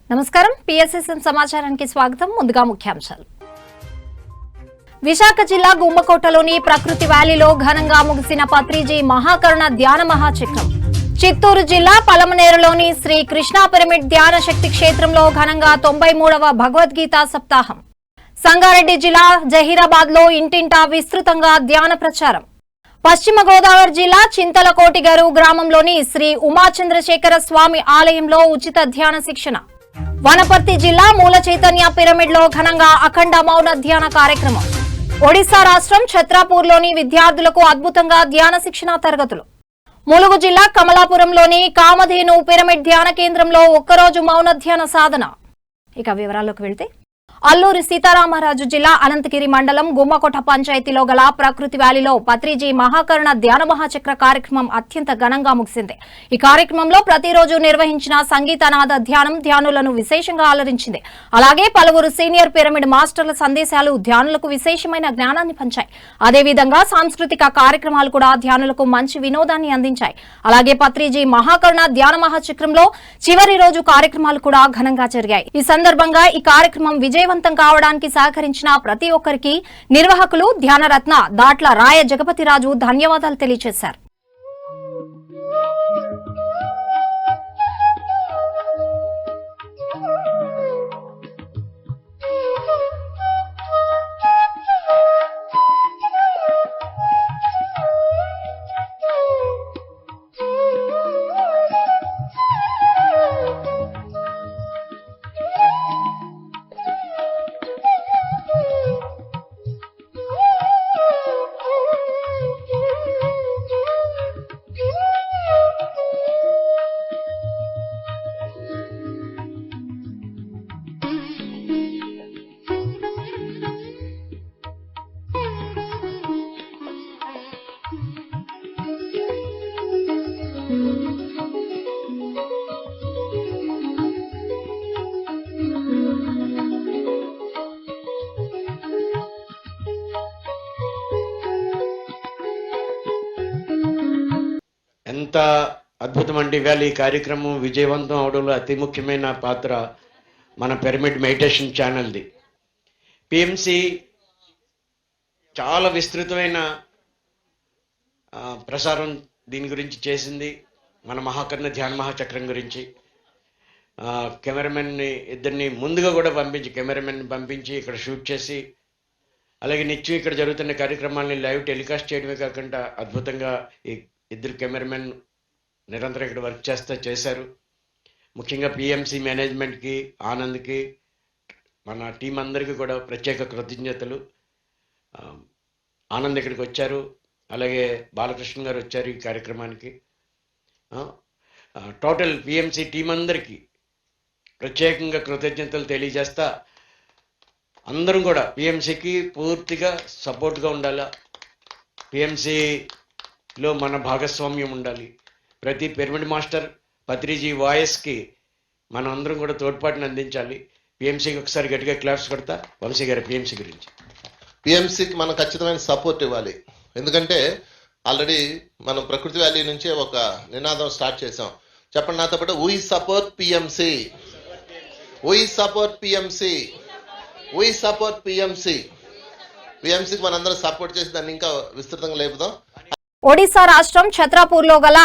నమస్కారం పిఎస్ఎస్ఎం సమాచారానికి స్వాగతం ముందుగా ముఖ్యాంశాలు విశాఖ జిల్లా గుమ్మకోటలోని ప్రకృతి వ్యాలీలో ఘనంగా ముగిసిన పత్రిజీ మహాకరుణ ధ్యాన మహాచక్రం చిత్తూరు జిల్లా పలమనేరులోని శ్రీ కృష్ణా పిరమిడ్ ధ్యాన శక్తి క్షేత్రంలో ఘనంగా 93వ భగవద్గీత సప్తాహం సంగారెడ్డి జిల్లా జహీరాబాద్ లో ఇంటింటా విస్తృతంగా ధ్యాన ప్రచారం పశ్చిమ గోదావరి జిల్లా చింతలకోటిగారు గ్రామంలోని శ్రీ ఉమాచంద్రశేఖర స్వామి ఆలయంలో ఉచిత ధ్యాన శిక్షణ వనపర్తి జిల్లా మూల చైతన్య పిరమిడ్ లో ఘనంగా అఖండ మౌన ధ్యాన కార్యక్రమం ఒడిశా రాష్ట్రం ఛత్రాపూర్లోని విద్యార్థులకు అద్భుతంగా ధ్యాన శిక్షణ తరగతులు ములుగు జిల్లా కమలాపురంలోని కామధేను పిరమిడ్ ధ్యాన కేంద్రంలో ఒక్కరోజు మౌన ధ్యాన సాధన ఇక వివరాల్లోకి వెళ్తే అల్లూరి సీతారామరాజు జిల్లా అనంతగిరి మండలం గుమ్మకోట పంచాయతీలో గల ప్రకృతి వ్యాలీలో పత్రిజీ మహాకరుణ ధ్యాన మహాచక్ర కార్యక్రమం అత్యంత ఘనంగా ముగిసింది. ఈ కార్యక్రమంలో ప్రతిరోజు నిర్వహించిన సంగీతనాద ధ్యానం ధ్యానులను విశేషంగా అలరించింది. అలాగే పలువురు సీనియర్ పిరమిడ్ మాస్టర్ల సందేశాలు ధ్యానులకు విశేషమైన జ్ఞానాన్ని పంచాయి. అదేవిధంగా సాంస్కృతిక కార్యక్రమాలు కూడా ధ్యానులకు మంచి వినోదాన్ని అందించాయి. అలాగే పత్రిజీ మహాకరుణ ధ్యాన మహాచక్రంలో చివరి రోజు కార్యక్రమాలు కూడా ఘనంగా జరిగాయి. ఈ సందర్భంగా ఈ కార్యక్రమం విజయవంతం కావడానికి సహకరించిన ప్రతి ఒక్కరికి నిర్వాహకులు ధ్యానరత్న దాట్ల రాయ జగపతిరాజు ధన్యవాదాలు తెలియజేశారు. ఎంత అద్భుతం అండి. ఇవాళ ఈ కార్యక్రమం విజయవంతం అవడంలో అతి ముఖ్యమైన పాత్ర మన పిరమిడ్ మెడిటేషన్ ఛానల్ది. పిఎంసి చాలా విస్తృతమైన ప్రసారం దీని గురించి చేసింది. మన మహాకర్ణ ధ్యాన మహాచక్రం గురించి కెమెరామెన్ని ఇద్దరిని ముందుగా కూడా కెమెరామెన్ని పంపించి ఇక్కడ షూట్ చేసి, అలాగే నిత్యం ఇక్కడ జరుగుతున్న కార్యక్రమాలని లైవ్ టెలికాస్ట్ చేయడమే కాకుండా అద్భుతంగా ఈ ఇద్దరు కెమెరామెన్ నిరంతరం ఇక్కడ వర్క్ చేశారు. ముఖ్యంగా పిఎంసి మేనేజ్మెంట్కి, ఆనంద్కి, మన టీం అందరికీ కూడా ప్రత్యేక కృతజ్ఞతలు. ఆనంద్ ఇక్కడికి వచ్చారు, అలాగే బాలకృష్ణ గారు వచ్చారు ఈ కార్యక్రమానికి. టోటల్ పిఎంసి టీం అందరికీ ప్రత్యేకంగా కృతజ్ఞతలు తెలియజేస్తా, అందరం కూడా పిఎంసికి పూర్తిగా సపోర్ట్గా ఉండాలా. పిఎంసిలో మన భాగస్వామ్యం ఉండాలి. ప్రతి పిరమిడ్ మాస్టర్ పత్రిజీ వాయిస్కి మనం అందరం కూడా తోడ్పాటుని అందించాలి. పిఎంసికి ఒకసారి గట్టిగా క్లాప్స్ కొడతా. వంశీ గారు పిఎంసి గురించి. పిఎంసికి మనం ఖచ్చితమైన సపోర్ట్ ఇవ్వాలి. ఎందుకంటే ఆల్రెడీ మనం ప్రకృతి వ్యాలీ నుంచే ఒక నినాదం స్టార్ట్ చేసాం. చెప్పండి నాతో పాటు, we support PMC, we support PMC, we support PMC. పిఎంసికి మనందరం సపోర్ట్ చేసి దాన్ని ఇంకా విస్తృతంగా లేపుదాం. ఒడిశా రాష్ట్రం ఛత్రాపూర్లో గల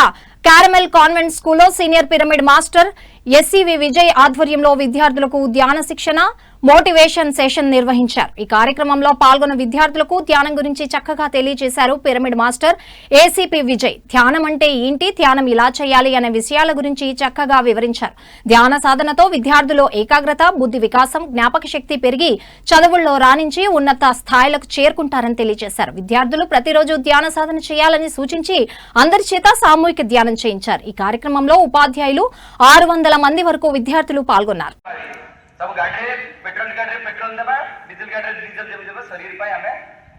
క్యారమెల్ కాన్వెంట్ స్కూల్లో senior pyramid master SCV Vijay ఆధ్వర్యంలో విద్యార్థులకు ధ్యాన శిక్షణ మోటివేషన్ సెషన్ నిర్వహించారు. ఈ కార్యక్రమంలో పాల్గొన్న విద్యార్థులకు ధ్యానం గురించి చక్కగా తెలియజేశారు పిరమిడ్ మాస్టర్ ఏసీపీ విజయ్. ధ్యానం అంటే ఏంటి, ధ్యానం ఇలా చేయాలి అనే విషయాల గురించి చక్కగా వివరించారు. ధ్యాన సాధనతో విద్యార్థులు ఏకాగ్రత, బుద్ధి వికాసం, జ్ఞాపక శక్తి పెరిగి చదువుల్లో రాణించి ఉన్నత స్థాయిలకు చేరుకుంటారని తెలియజేశారు. విద్యార్థులు ప్రతిరోజు ధ్యాన సాధన చేయాలని సూచించి అందరి చేత సామూహిక ధ్యానం చేయించారు. ఈ కార్యక్రమంలో ఉపాధ్యాయులు 600 మంది వరకు విద్యార్థులు పాల్గొన్నారు. सब गाड़ी पेट्रोल देबा डीजल गाड़ी डीजल देबा शरीर पाए हमें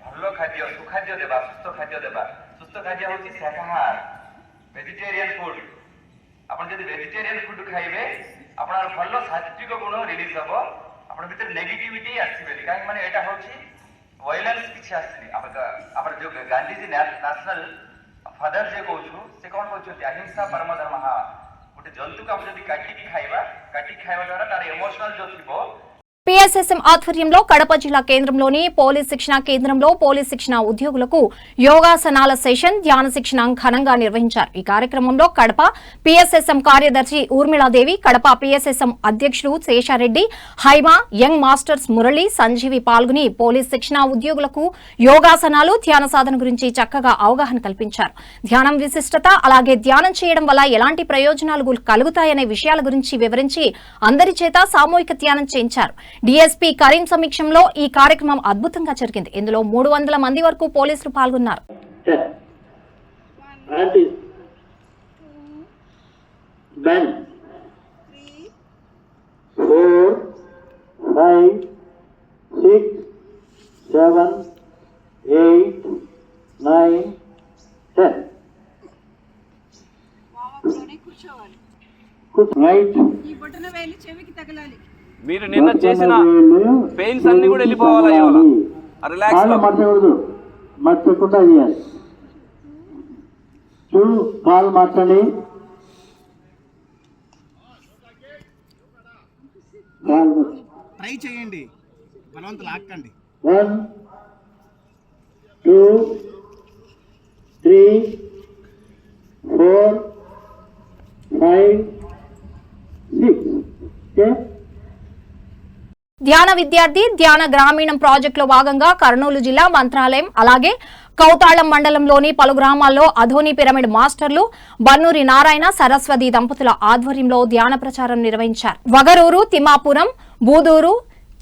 भलो खाद्य सुखाद्य देबा सुस्थ खाद्य होची शाकाहार वेजिटेरियन फूड आपण जदी वेजिटेरियन फूड खाइबे आपणार भलो सात्विक गुण रिलीज हबो आपण भीतर नेगेटिविटी आसीबे काहे माने एटा होची वायलेंस किछि आसीनी आपण जो गांधीजी नेशनल फादर जे कहू से कौन कहते अहिंसा परम धर्म ଗୋଟେ ଜନ୍ତୁକୁ ଆମେ ଯଦି କାଟିକି ଖାଇବା ଦ୍ୱାରା ତାର ଇମୋସନାଲ ଯୋଉ ଥିବ PSSM ఆధ్వర్యంలో కడప జిల్లా కేంద్రంలోని పోలీస్ శిక్షణ కేంద్రంలో పోలీస్ శిక్షణ ఉద్యోగులకు యోగాసనాల సెషన్ ధ్యాన శిక్షణ ఘనంగా నిర్వహించారు. ఈ కార్యక్రమంలో కడప PSSM కార్యదర్శి ఊర్మిళాదేవి, కడప PSSM అధ్యక్షులు శేషారెడ్డి, హైమా, యంగ్ మాస్టర్స్ మురళి, సంజీవి పాల్గొని పోలీస్ శిక్షణ ఉద్యోగులకు యోగాసనాలు, ధ్యాన సాధన గురించి చక్కగా అవగాహన కల్పించారు. ధ్యానం విశిష్టత, అలాగే ధ్యానం చేయడం వల్ల ఎలాంటి ప్రయోజనాలు కలుగుతాయనే విషయాల గురించి వివరించి అందరి చేత సామూహిక ధ్యానం చేయించారు. DSP కరీం సమీక్షంలో ఈ కార్యక్రమం అద్భుతంగా జరిగింది. ఇందులో 300 మంది వరకు పోలీసులు పాల్గొన్నారు. ఈ బొటన వేలి చెవికి తగలాలి. మీరు నిన్న చేసిన పెయిన్స్ అన్ని కూడా వెళ్ళిపోవాలా ఇవాళ రిలాక్స్ లో మర్చకుండా చేయాలి. కాలు మార్చండి. ట్రై చేయండి, బలవంత లాక్కండి. 1 2 3 4 5 6 ఓకే. ధ్యాన విద్యార్థి ధ్యాన గ్రామీణం ప్రాజెక్టులో భాగంగా కర్నూలు జిల్లా మంత్రాలయం, అలాగే కౌతాళం మండలంలోని పలు గ్రామాల్లో అధోని పిరమిడ్ మాస్టర్లు బన్నూరి నారాయణ, సరస్వతి దంపతుల ఆధ్వర్యంలో ధ్యాన ప్రచారం నిర్వహించారు. వగరూరు, తిమ్మాపురం, బూదూరు,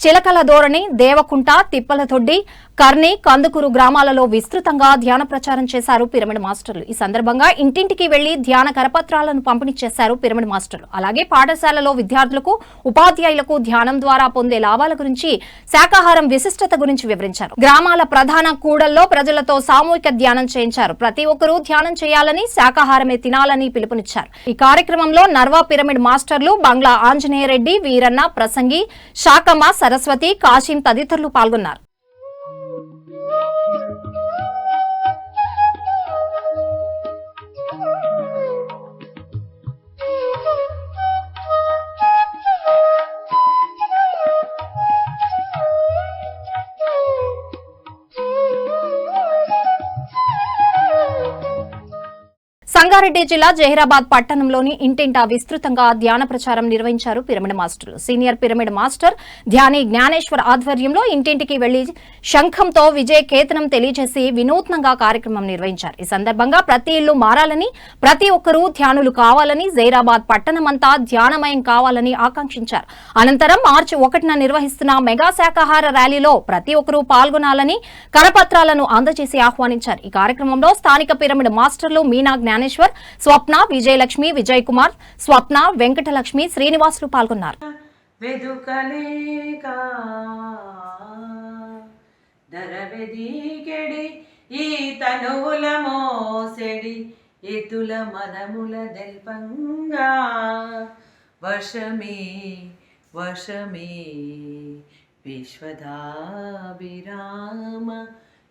చిలకల ధోరణి, దేవకుంట, తిప్పలతొడ్డి, కర్ని, కందుకూరు గ్రామాలలో విస్తృతంగా ధ్యాన ప్రచారం చేశారు పిరమిడ్ మాస్టర్లు. ఈ సందర్భంగా ఇంటింటికి వెళ్లి ధ్యాన కరపత్రాలను పంపిణీ చేశారు పిరమిడ్ మాస్టర్లు. అలాగే పాఠశాలలో విద్యార్థులకు, ఉపాధ్యాయులకు ధ్యానం ద్వారా పొందే లాభాల గురించి, శాకాహారం విశిష్టత గురించి వివరించారు. గ్రామాల ప్రధాన కూడల్లో ప్రజలతో సామూహిక ధ్యానం చేయించారు. ప్రతి ఒక్కరూ ధ్యానం చేయాలని, శాకాహారమే తినాలని పిలుపునిచ్చారు. ఈ కార్యక్రమంలో నర్వా పిరమిడ్ మాస్టర్లు బంగ్లా ఆంజనేయరెడ్డి, వీరన్న, ప్రసంగి, శాకమ్మ, సరస్వతి, కాశీం తదితరులు పాల్గొన్నారు. సంగారెడ్డి జిల్లా జహీరాబాద్ పట్టణంలోని ఇంటింటా విస్తృతంగా ధ్యాన ప్రచారం నిర్వహించారు పిరమిడ్ మాస్టర్లు. Senior pyramid master Dhyani Gnaneshwar ఆధ్వర్యంలో ఇంటింటికి వెళ్లి శంఖంతో విజయ కేతనం తెలియజేసి వినూత్నంగా కార్యక్రమం నిర్వహించారు. ఈ సందర్భంగా ప్రతి ఇల్లు మారాలని, ప్రతి ఒక్కరూ ధ్యానులు కావాలని, జహీరాబాద్ పట్టణమంతా ధ్యానమయం కావాలని ఆకాంక్షించారు. అనంతరం మార్చి 1న నిర్వహిస్తున్న మెగా శాకాహార ర్యాలీలో ప్రతి ఒక్కరూ పాల్గొనాలని కరపత్రాలను అందజేసి ఆహ్వానించారు. ఈ కార్యక్రమంలో స్థానిక పిరమిడ్ మాస్టర్లు మీనా జ్ఞానేశ్వర్, స్వప్న, విజయలక్ష్మి, విజయ్ కుమార్, స్వప్న, వెంకటలక్ష్మి, శ్రీనివాసులు పాల్గొన్నారు. ఈ తనువుల మోసెడి ఎతుల మనముల దెల్పంగా వశమే వశమే విశ్వదాభిరామ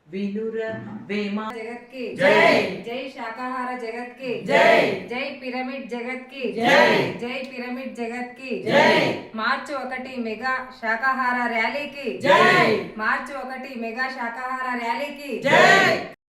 వినుర వేమ जगत की जय, जय शाकाहार जगत की जय, जय पिरामिड जगत की जय, जय पिरामिड जगत की जय, మార్చి 1 మెగా శాకాహార ర్యాలీకి జై, మార్చి 1 మెగా శాకాహార ర్యాలీకి జై.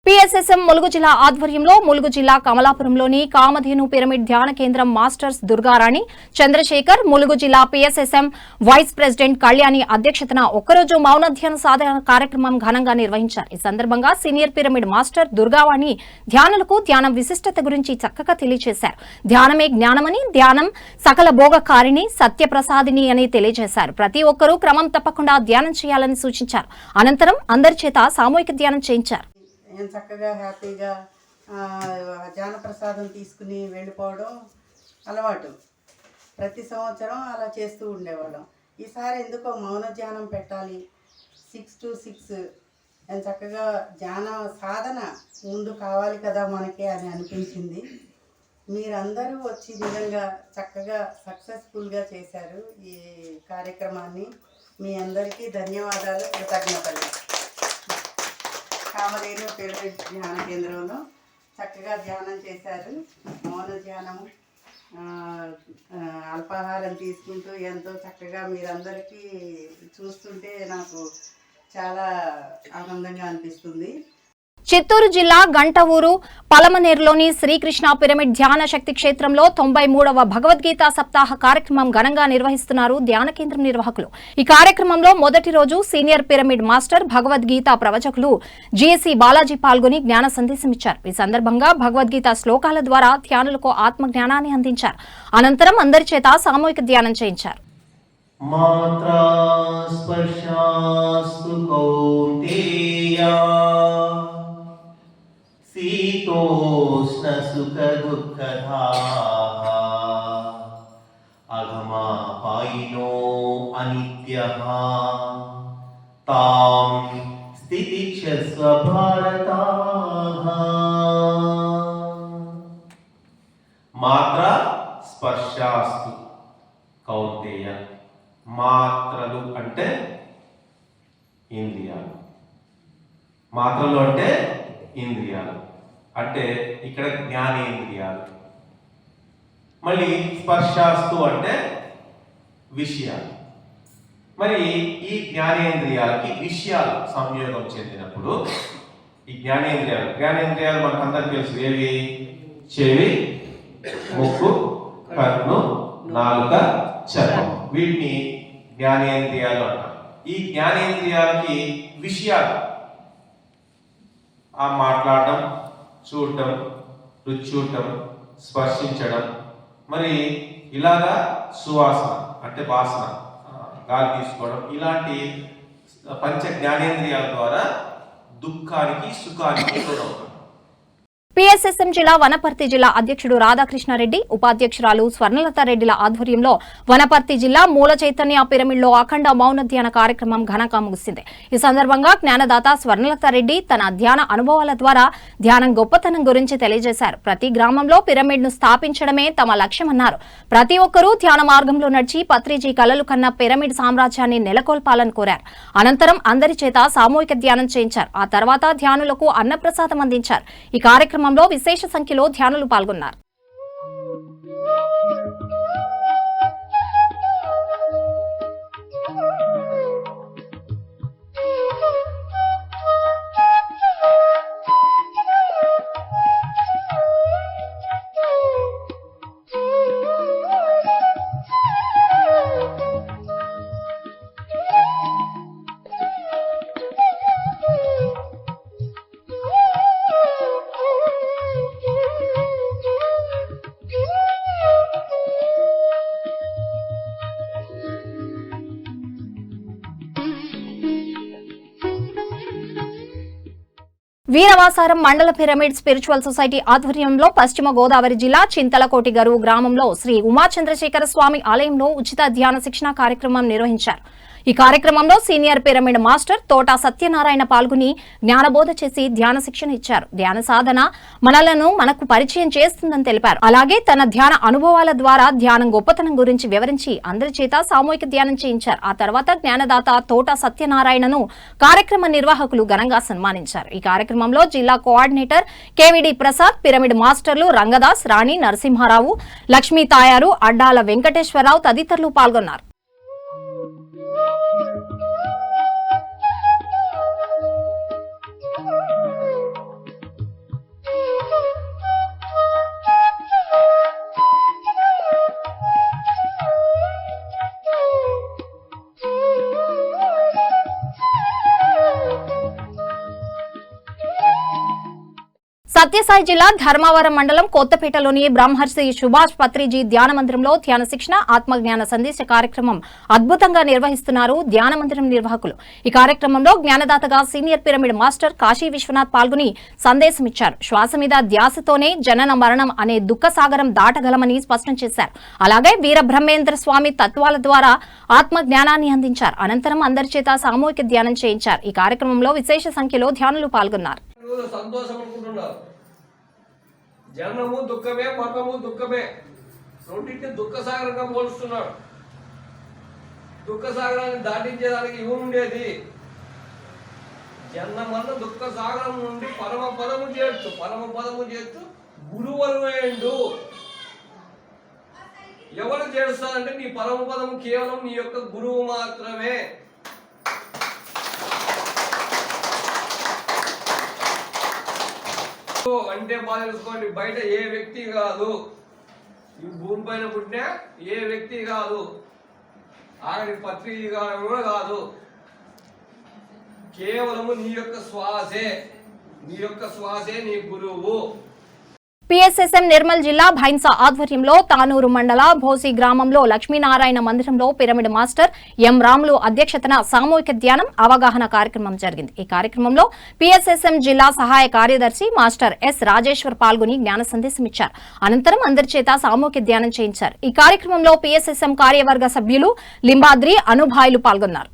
PSSM ములుగు జిల్లా ఆధ్వర్యంలో ములుగు జిల్లా కమలాపురంలోని కామధేను పిరమిడ్ ధ్యాన కేంద్రం మాస్టర్స్ దుర్గారాణి, చంద్రశేఖర్, ములుగు జిల్లా PSSM వైస్ ప్రెసిడెంట్ కళ్యాణి అధ్యక్షతన ఒక్కరోజు మౌన ధ్యాన సాధన కార్యక్రమం ఘనంగా నిర్వహించారు. ఈ సందర్భంగా సీనియర్ పిరమిడ్ మాస్టర్ దుర్గావాణి ధ్యానులకు ధ్యానం విశిష్టత గురించి చక్కగా తెలియజేశారు. ధ్యానమే జ్ఞానమని, ధ్యానం సకల భోగకారిణి, సత్యప్రసాదిని అని తెలియజేశారు. ప్రతి ఒక్కరూ క్రమం తప్పకుండా ధ్యానం చేయాలని సూచించారు. అనంతరం అందరి చేత సామూహిక ధ్యానం చేయించారు. నేను చక్కగా హ్యాపీగా జానప్రసాదం తీసుకుని వెళ్ళిపోవడం అలవాటు. ప్రతి సంవత్సరం అలా చేస్తూ ఉండేవాళ్ళం. ఈసారి ఎందుకో మౌన ధ్యానం పెట్టాలి, 6 to 6 నేను చక్కగా ధ్యాన సాధన ముందు కావాలి కదా మనకి అని అనిపించింది. మీరందరూ వచ్చి నిజంగా చక్కగా సక్సెస్ఫుల్గా చేశారు ఈ కార్యక్రమాన్ని. మీ అందరికీ ధన్యవాదాలు, కృతజ్ఞతలు. కామధేను పిరమిడ్ ధ్యాన కేంద్రంలో చక్కగా ధ్యానం చేశారు. మౌన ధ్యానము అల్పాహారం తీసుకుంటూ ఎంతో చక్కగా మీరందరికీ చూస్తుంటే నాకు చాలా ఆనందంగా అనిపిస్తుంది. చిత్తూరు జిల్లా గంటవూరు పలమనేరులోని శ్రీకృష్ణ పిరమిడ్ ధ్యాన శక్తి క్షేత్రంలో 93వ భగవద్గీత సప్తాహ కార్యక్రమం ఘనంగా నిర్వహిస్తున్నారు ధ్యాన కేంద్రం నిర్వాహకులు. ఈ కార్యక్రమంలో మొదటి రోజు సీనియర్ పిరమిడ్ మాస్టర్ భగవద్గీత ప్రవచకులు జిఎస్సి బాలాజీ పాల్గొని జ్ఞాన సందేశం ఇచ్చారు. ఈ సందర్భంగా భగవద్గీత శ్లోకాల ద్వారా ధ్యానులకు ఆత్మ జ్ఞానాన్ని అందించారు. అనంతరం అందరి చేత సామూహిక ధ్యానం చేయించారు. మాత్రా స్పర్శాస్తు కౌంతేయా శీతోష్ణ సుఖ దుఃఖదాః అగమాపాయినో అనిత్యః తాం స్థితిక్షస్వ భారతాః. మాత్ర స్పర్శాస్తు కౌంతేయ. మాత్రలు అంటే ఇంద్రియాలు, మాత్రలు అంటే ఇంద్రియాలు, అంటే ఇక్కడ జ్ఞానేంద్రియాలు. మళ్ళీ స్పర్శాస్తు అంటే విషయాలు. మరి ఈ జ్ఞానేంద్రియాలకి విషయాలు సంయోగం చెందినప్పుడు ఈ జ్ఞానేంద్రియాలు మనకందరికి తెలుసు. ఏవి? చెవి, ముక్కు, కన్ను, నాలుక, చర్మం. వీటిని జ్ఞానేంద్రియాలు అంటారు. ఈ జ్ఞానేంద్రియాలకి విషయాలు ఆ మాట్లాడడం, చూడటం, రుచి చూడటం, స్పర్శించడం, మరి ఇలాగా సువాసన అంటే వాసన, గాలి తీసుకోవడం, ఇలాంటి పంచ జ్ఞానేంద్రియాల ద్వారా దుఃఖానికి సుఖానికి లోనవుతాం. పిఎస్ఎస్ఎం జిల్లా వనపర్తి జిల్లా అధ్యక్షుడు రాధాకృష్ణారెడ్డి, ఉపాధ్యక్షురాలు స్వర్ణలతారెడ్డిల ఆధ్వర్యంలో వనపర్తి జిల్లా మూల చైతన్య పిరమిడ్లో అఖండ మౌన ధ్యాన కార్యక్రమం ఘనంగా ముగిసింది. ఈ సందర్భంగా జ్ఞానదాత స్వర్ణలతారెడ్డి తన ధ్యాన అనుభవాల ద్వారా ధ్యానం గొప్పతనం గురించి తెలియజేశారు. ప్రతి గ్రామంలో పిరమిడ్ ను స్థాపించడమే తమ లక్ష్యమన్నారు. ప్రతి ఒక్కరూ ధ్యాన మార్గంలో నడిచి పత్రిజీ కలలు కన్న పిరమిడ్ సామ్రాజ్యాన్ని నెలకొల్పాలని కోరారు. అనంతరం అందరి చేత సామూహిక ధ్యానం చేయించారు. ఆ తర్వాత ధ్యానులకు అన్నప్రసాదం అందించారు. ఈ కార్యక్రమంలో విశేష సంఖ్యలో ధ్యానులు పాల్గొన్నారు. వీరవాసారం మండల పిరమిడ్ స్పిరిచువల్ సొసైటీ ఆధ్వర్యంలో పశ్చిమ గోదావరి జిల్లా చింతలకోటి గరువు గ్రామంలో శ్రీ ఉమాచంద్రశేఖర స్వామి ఆలయంలో ఉచిత ధ్యాన శిక్షణ కార్యక్రమం నిర్వహించారు. ఈ కార్యక్రమంలో senior pyramid master Thota Satyanarayana పాల్గొని జ్ఞానబోధ చేసి ధ్యాన శిక్షణ ఇచ్చారు. ధ్యాన సాధన మనలను మనకు పరిచయం చేస్తుందని తెలిపారు. అలాగే తన ధ్యాన అనుభవాల ద్వారా ధ్యానం గొప్పతనం గురించి వివరించి అందరి చేత సామూహిక ధ్యానం చేయించారు. ఆ తర్వాత జ్ఞానదాత తోటా సత్యనారాయణను కార్యక్రమ నిర్వాహకులు ఘనంగా సన్మానించారు. ఈ కార్యక్రమంలో జిల్లా కోఆర్డినేటర్ కేవిడి ప్రసాద్, పిరమిడ్ మాస్టర్లు రంగదాస్, రాణి నరసింహారావు, లక్ష్మీ తాయారు, అడ్డాల వెంకటేశ్వరరావు తదితరులు పాల్గొన్నారు. సత్యసాయి జిల్లా ధర్మవరం మండలం కొత్తపేటలోని బ్రహ్మర్షి సుభాష్ పత్రిజీ ధ్యాన మందిరంలో ధ్యాన శిక్షణ, ఆత్మజ్ఞాన సందేశ కార్యక్రమం అద్భుతంగా నిర్వహిస్తున్నారు ధ్యాన మందిరం నిర్వాహకులు. ఈ కార్యక్రమంలో జ్ఞానదాతగా senior pyramid master Kashi Vishwanath పాల్గొని సందేశం ఇచ్చారు. శ్వాస మీద ధ్యాసతోనే జనన మరణం అనే దుఃఖ సాగరం దాటగలమని స్పష్టం చేశారు. అలాగే వీరబ్రహ్మేంద్ర స్వామి తత్వాల ద్వారా ఆత్మ జ్ఞానాన్ని అందించారు. అనంతరం అందరి చేత సామూహిక ధ్యానం చేయించారు. ఈ కార్యక్రమంలో విశేష సంఖ్యలో ధ్యానులు పాల్గొన్నారు. జననము దుఃఖమే, మరణము దుఃఖమే, రెండింటిని దుఃఖ సాగరంగా పోలుస్తున్నాడు. దుఃఖ సాగరాన్ని దాటించేదానికి ఇవి ఉండేది. జన్మన్న దుఃఖ సాగరం నుండి పరమ పదము చేస్తూ గురువరువేండు. ఎవరు చేస్తారంటే నీ పరమపదము కేవలం నీ యొక్క గురువు మాత్రమే. అంటే బాగా తెలుసుకోండి, బయట ఏ వ్యక్తి కాదు, ఈ భూమి పైన పుట్టిన ఏ వ్యక్తి కాదు, ఆఖరి పత్రిక కూడా కాదు, కేవలము నీ యొక్క శ్వాసే నీ గురువు. పిఎస్ఎస్ఎం నిర్మల్ జిల్లా భైన్సా ఆధ్వర్యంలో తానూరు మండల భోసి గ్రామంలో లక్ష్మీనారాయణ మందిరంలో పిరమిడ్ మాస్టర్ ఎం రాములు అధ్యక్షతన సామూహిక ధ్యానం అవగాహన కార్యక్రమం జరిగింది. ఈ కార్యక్రమంలో పిఎస్ఎస్ఎం జిల్లా సహాయ కార్యదర్శి మాస్టర్ ఎస్ రాజేశ్వర్ పాల్గొని జ్ఞాన సందేశం ఇచ్చారు. అనంతరం అందరి చేత సామూహిక ధ్యానం చేయించారు. ఈ కార్యక్రమంలో పిఎస్ఎస్ఎం కార్యవర్గ సభ్యులు లింబాద్రి అనుభాయిలు పాల్గొన్నారు.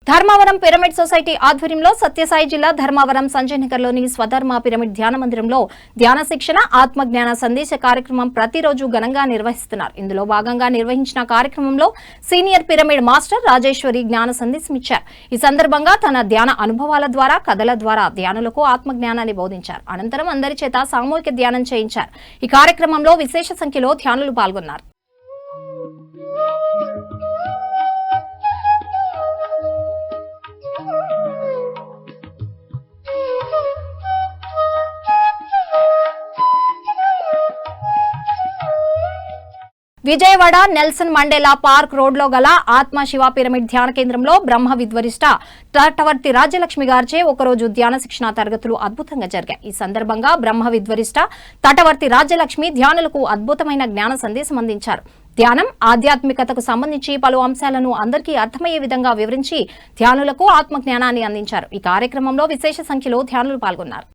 ధర్మవరం పిరమిడ్ సొసైటీ ఆధ్వర్యంలో సత్యసాయి జిల్లా ధర్మవరం సంజయ్ నగర్లోని స్వధర్మ పిరమిడ్ ధ్యాన మందిరంలో ధ్యాన శిక్షణ ఆత్మజ్ఞాన సందేశ కార్యక్రమం ప్రతిరోజు ఘనంగా నిర్వహిస్తున్నారు. ఇందులో భాగంగా నిర్వహించిన కార్యక్రమంలో సీనియర్ పిరమిడ్ మాస్టర్ రాజేశ్వరి జ్ఞాన సందేశం ఇచ్చారు. ఈ సందర్భంగా తన ధ్యాన అనుభవాల ద్వారా కథల ద్వారా ధ్యానులకు ఆత్మజ్ఞానాన్ని బోధించారు. అనంతరం అందరి చేత సామూహిక ధ్యానం చేయించారు. ఈ కార్యక్రమంలో విశేష సంఖ్యలో ధ్యానులు పాల్గొన్నారు. విజయవాడ నెల్సన్ మండేలా పార్క్ రోడ్లో గల ఆత్మ శివ పిరమిడ్ ధ్యాన కేంద్రంలో బ్రహ్మ విద్వరిష్ట తటవర్తి రాజ్యలక్ష్మి గారిచే ఒకరోజు ధ్యాన శిక్షణ తరగతులు అద్భుతంగా జరిగాయి. ఈ సందర్భంగా బ్రహ్మ విద్వరిష్ట తటవర్తి రాజ్యలక్ష్మి ధ్యానులకు అద్భుతమైన జ్ఞాన సందేశం అందించారు. ధ్యానం ఆధ్యాత్మికతకు సంబంధించి పలు అంశాలను అందరికీ అర్థమయ్యే విధంగా వివరించి ధ్యానులకు ఆత్మజ్ఞానాన్ని అందించారు. ఈ కార్యక్రమంలో విశేష సంఖ్యలో ధ్యానులు పాల్గొన్నారు.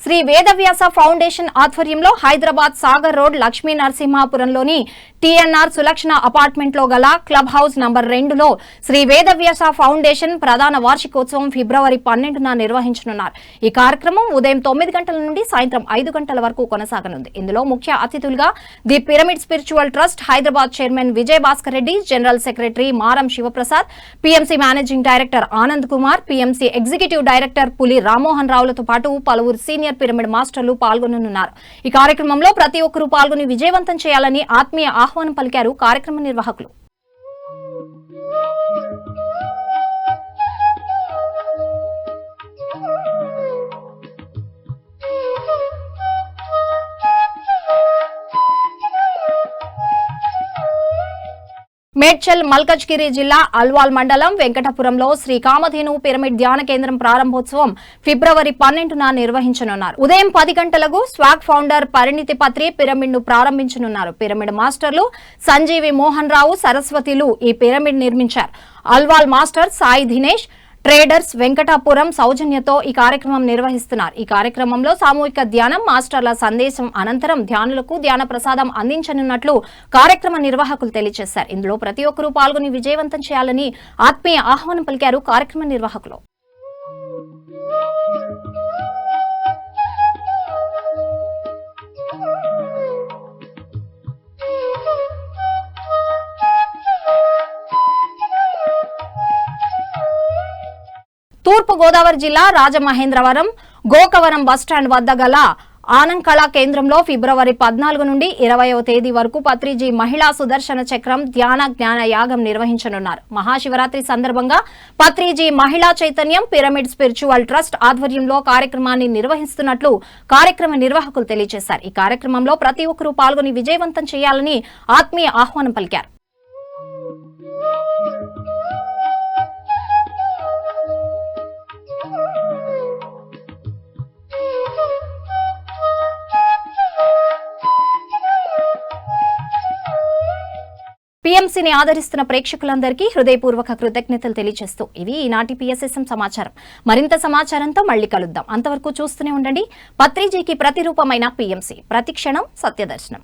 శ్రీ వేదవ్యాస ఫౌండేషన్ ఆధ్వర్యంలో హైదరాబాద్ సాగర్ రోడ్ లక్ష్మీ నరసింహాపురంలోని టీఎన్ఆర్ సులక్షణ అపార్ట్మెంట్ లో గల క్లబ్ హౌస్ నంబర్ 2లో శ్రీ వేదవ్యాస ఫౌండేషన్ ప్రధాన వార్షికోత్సవం ఫిబ్రవరి 12న నిర్వహించనున్నారు. ఈ కార్యక్రమం ఉదయం 9 గంటల నుండి సాయంత్రం 5 గంటల వరకు కొనసాగనుంది. ఇందులో ముఖ్య అతిథులుగా the pyramid spiritual trust Hyderabad chairman Vijay Bhaskar Reddy, general secretary Maram Shivaprasad, PMC managing director Anand Kumar, PMC executive director Puli Rammohan రావులతో పాటు పలువురు సీనియర్ పిరమిడ్ మాస్టర్లు పాల్గొననున్నారు. ఈ కార్యక్రమంలో ప్రతి ఒక్కరూ పాల్గొని విజయవంతం చేయాలని ఆత్మీయ ఆహ్వానం పలికారు కార్యక్రమ నిర్వాహకులు. మేడ్చల్ మల్కజ్గిరి జిల్లా అల్వాల్ మండలం వెంకటపురంలో శ్రీ కామధేను పిరమిడ్ ధ్యాన కేంద్రం ప్రారంభోత్సవం ఫిబ్రవరి 12న నిర్వహించనున్నారు. ఉదయం 10 గంటలకు స్వాగ్ ఫౌండర్ పరిణితి పత్రి పిరమిడ్ ను ప్రారంభించనున్నారు. పిరమిడ్ మాస్టర్లు సంజీవి మోహన్ రావు, సరస్వతిలు ఈ పిరమిడ్ నిర్మించారు. అల్వాల్ మాస్టర్ సాయి దినేష్, ట్రేడర్స్ వెంకటాపురం సౌజన్యతో ఈ కార్యక్రమం నిర్వహిస్తున్నారు. ఈ కార్యక్రమంలో సామూహిక ధ్యానం, మాస్టర్ల సందేశం అనంతరం ధ్యానులకు ధ్యాన ప్రసాదం అందించనున్నట్లు కార్యక్రమ నిర్వాహకులు తెలియజేశారు. ఇందులో ప్రతి ఒక్కరూ పాల్గొని విజయవంతం చేయాలని ఆత్మీయ ఆహ్వానం పలికారు కార్యక్రమ నిర్వాహకులు. తూర్పు గోదావరి జిల్లా రాజమహేంద్రవరం గోకవరం బస్టాండ్ వద్ద గల ఆనంకళ కేంద్రంలో ఫిబ్రవరి 14 నుండి 20వ తేదీ వరకు పత్రిజీ మహిళా సుదర్శన చక్రం ధ్యాన జ్ఞాన యాగం నిర్వహించనున్నారు. మహాశివరాత్రి సందర్భంగా పత్రిజీ మహిళా చైతన్యం పిరమిడ్ స్పిరిచువల్ ట్రస్ట్ ఆధ్వర్యంలో కార్యక్రమాన్ని నిర్వహిస్తున్నట్లు కార్యక్రమ నిర్వాహకులు తెలియజేశారు. ఈ కార్యక్రమంలో ప్రతి ఒక్కరూ పాల్గొని విజయవంతం చేయాలని ఆత్మీయ ఆహ్వానం పలికారు. పీఎంసీని ఆదరిస్తున్న ప్రేక్షకులందరికీ హృదయపూర్వక కృతజ్ఞతలు తెలియజేస్తూ ఇవి ఈనాటి PSSM సమాచారం. మరింత సమాచారంతో మళ్ళీ కలుద్దాం. అంతవరకు చూస్తూనే ఉండండి పత్రిజీకి ప్రతిరూపమైన PMC. ప్రతిక్షణం సత్యదర్శనం.